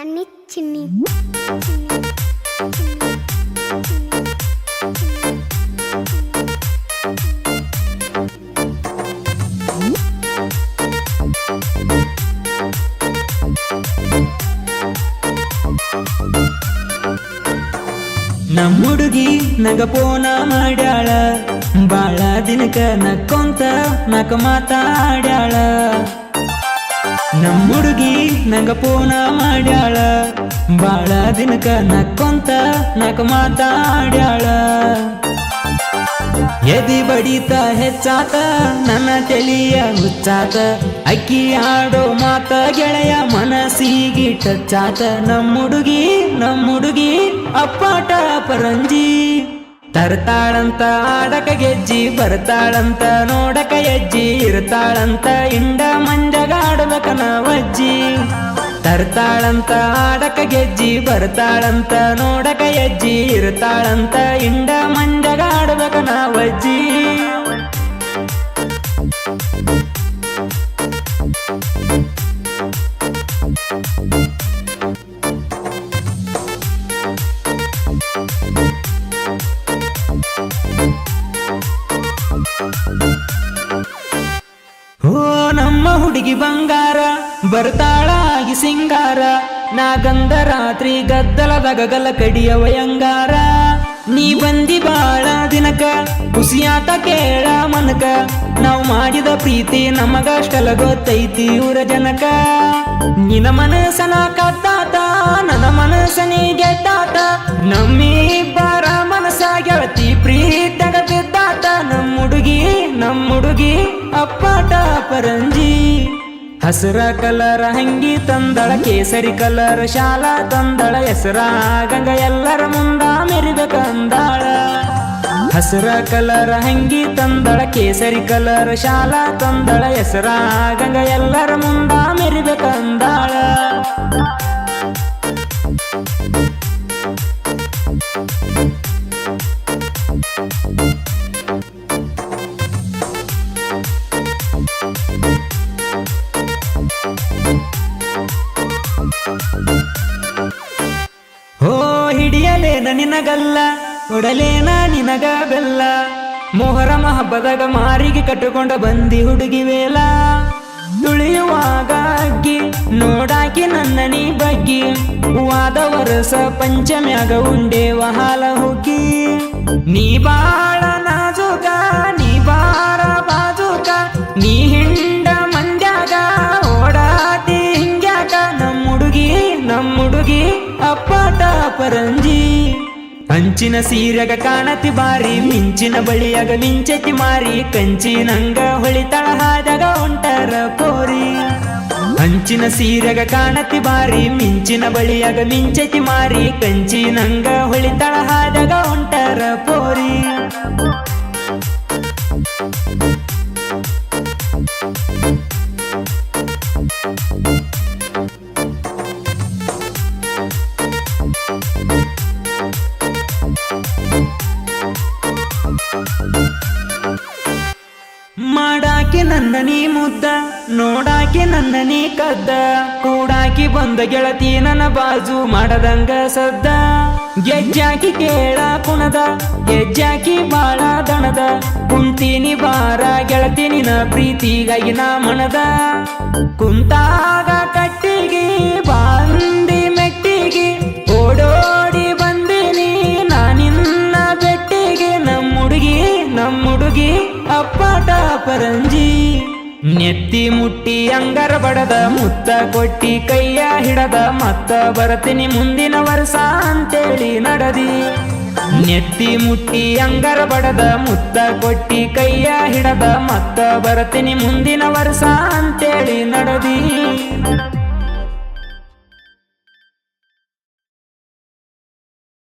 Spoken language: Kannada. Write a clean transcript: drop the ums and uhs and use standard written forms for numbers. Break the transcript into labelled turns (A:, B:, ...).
A: ಸನ್ನಿ ಚಿನ್ನಿ
B: ನಮ್ಮ ಹುಡುಗಿ ನಗ ಪೋನ ಮಾಡ್ಯಾಳ ಬಾಳ ದಿನಕ ನಕ್ಕೊಂತ ನಕ ಮಾತಾಡ್ಯಾಳ ನಮ್ಮ ಹುಡುಗಿ ನಗ ಪೋನ ಮಾಡ್ಯಾಳ ಬಾಳ ದಿನಕ ನಕ್ಕೊಂತ ನಕ ಮಾತಾಡ್ಯಾಳ ಎದಿ ಬಡಿತ ಹೆಚ್ಚಾತ ನನ್ನ ತಲಿಯ ಹುಚ್ಚಾತ ಅಕ್ಕಿ ಆಡೋ ಮಾತ ಗೆಳೆಯ ಮನಸ್ಸಿಗೆ ಟಚ್ಚಾತ ನಮ್ಮ ಹುಡುಗಿ ಅಪ್ಪಾಟ ಪರಂಜಿ ತರ್ತಾಳಂತ ಆಡಕ ಗೆಜ್ಜಿ ಬರ್ತಾಳಂತ ನೋಡಕ ಹೆಜ್ಜಿ ಇರ್ತಾಳಂತ ಇಂಡ ಮಂಜಗಾಡಬೇಕ ನಾವಜ್ಜಿ ತರ್ತಾಳಂತ ಆಡಕ ಗೆಜ್ಜಿ ಬರ್ತಾಳಂತ ನೋಡಕ ಹೆಜ್ಜಿ ಇರ್ತಾಳಂತ ಇಂಡ ಮಂಜಗಾಡಬೇಕ ನಾವಜ್ಜಿ ಓ ನಮ್ಮ ಹುಡುಗಿ ಬಂಗಾರ ಬರ್ತಾಳಾಗಿ ಸಿಂಗಾರ ನಾಗಂಧ ರಾತ್ರಿ ಗದ್ದಲದಾಗ ಗಲ ಕಡಿಯ ವಯಂಗಾರ ನೀ ಬಂದಿ ಬಾಳ ದಿನಕ ಖುಷಿಯಾತ ಕೇಳ ಮನಕ ನಾವು ಮಾಡಿದ ಪ್ರೀತಿ ನಮಗಷ್ಟಲ ಗೊತ್ತೈತಿ ಊರ ಜನಕ ನಿನ ಮನಸ್ಸನ ಕದ್ದಾತ ನನ್ನ ಮನಸ್ಸನಿ ಗೆದ್ದಾತ ನಮ್ಮಿಬ್ಬರ ಮನಸ್ಸ ಗೆಳತಿ ಪ್ರೀತಗ ಬಿದ್ದಾತ ನಮ್ಮ ಹುಡುಗಿ ಅಪ್ಪಾಟ ಪರಂಜಿ ಹಸಿರ ಕಲರ್ ಹಂಗಿ ತಂದಳ ಕೇಸರಿ ಕಲರ್ ಶಾಲಾ ತಂದಳ ಹೆಸರ ಗಂಗ ಎಲ್ಲರ ಮುಂದ ಮೆರಿಬೇಕಂದಾಳ ಹಸಿರ ಕಲರ್ ಹಂಗಿ ತಂದಳ ಕೇಸರಿ ಕಲರ್ ಶಾಲಾ ತಂದಳ ಹೆಸರ ಗಂಗ ಎಲ್ಲರ ಮುಂದ ಮೆರಿಬೇಕಂದಾಳ ಹೋ ಹಿಡಿಯಲೇನ ನಿನಗಲ್ಲ ಕೊಡಲೇನ ನಿನಗ ಬೆಲ್ಲ ಮೊಹರಮ ಹಬ್ಬದಾಗ ಮಾರಿಗೆ ಕಟ್ಟಿಕೊಂಡ ಬಂದಿ ಹುಡುಗಿ ವೇಲ ತುಳಿಯುವಾಗ ಅಗ್ಗಿ ನೋಡಾಕಿ ನನ್ನ ನೀ ಬಗ್ಗಿ ವಾದ ವರಸ ಪಂಚಮ್ಯಾಗ ಉಂಡೇವ ಹಾಲ ಹುಗ್ಗಿ ನೀ ಬಾಳ ನಾಜುಕ ನೀ ಬಾರ ಬಾಜುಕ ನೀ ಹಿಂಡ ಮಂಡ್ಯಾಗ ಓಡಾತಿ ಹಿಂಗ್ಯಾಕ ನಮ್ಮ ಹುಡುಗಿ ಅಪ್ಪಾಟ ಪರಂಜಿ ಅಂಚಿನ ಸೀರೆಗ ಕಾಣತಿ ಬಾರಿ ಮಿಂಚಿನ ಬಳಿಯಾಗ ಮಿಂಚತಿ ಮಾರಿ ಕಂಚಿನಂಗ ಹೊಳಿತಳ ಹಾದಾಗ ಹೊಂಟರ ಕೋರಿ ಅಂಚಿನ ಸೀರೆಗ ಕಾಣತಿ ಬಾರಿ ಮಿಂಚಿನ ಬಳಿಯಾಗ ಮಿಂಚತಿ ಮಾರಿ ಕಂಚಿನಂಗ ಹೊಳಿತಳ ಹಾದಾಗ ಹೊಂಟರ ಕೋರಿ ಮಾಡಾಕಿ ನನ್ನ ನೀ ಮುದ್ದ ನೋಡಾಕಿ ನನ್ನ ನೀ ಕದ್ದ ಕೂಡಾಕಿ ಬಂದ ಗೆಳತಿ ನನ್ನ ಬಾಜು ಮಾಡದಂಗ ಸದ್ದ ಗೆಜ್ಜಾಕಿ ಕೇಳ ಕುಣದ ಗೆಜ್ಜಾಕಿ ಬಾಳ ದಣದ ಕುಂತೀನಿ ಬಾರ ಗೆಳತಿ ನಿನ ಪ್ರೀತಿಗಾಗಿ ನಾ ಮನದ ಕುಂತಾಗ ಕಟ್ಟಿಗಿ ಬಂದಿ ಮೆಟ್ಟಿಗಿ ಓಡೋಡಿ ಬಂದಿನಿ ನಾನಿನ್ನ ಬೆಟ್ಟಿಗೆ ನಮ್ಮ ಹುಡುಗಿ ಅಪ್ಪಾಟ ಪರಂಜಿ ನೆತ್ತಿ ಮುಟ್ಟಿ ಅಂಗರ ಬಡದ ಮುತ್ತ ಕೊಟ್ಟಿ ಕೈಯ ಹಿಡದ ಮತ್ತ ಬರತೀನಿ ಮುಂದಿನ ವರ್ಷ ಅಂತೇಳಿ ನಡದಿ ನೆತ್ತಿ ಮುಟ್ಟಿ ಅಂಗರ ಬಡದ ಮುತ್ತ ಕೊಟ್ಟಿ ಕೈಯ ಹಿಡದ ಮತ್ತ ಬರತೀನಿ ಮುಂದಿನ ವರ್ಷ ಅಂತೇಳಿ ನಡದಿ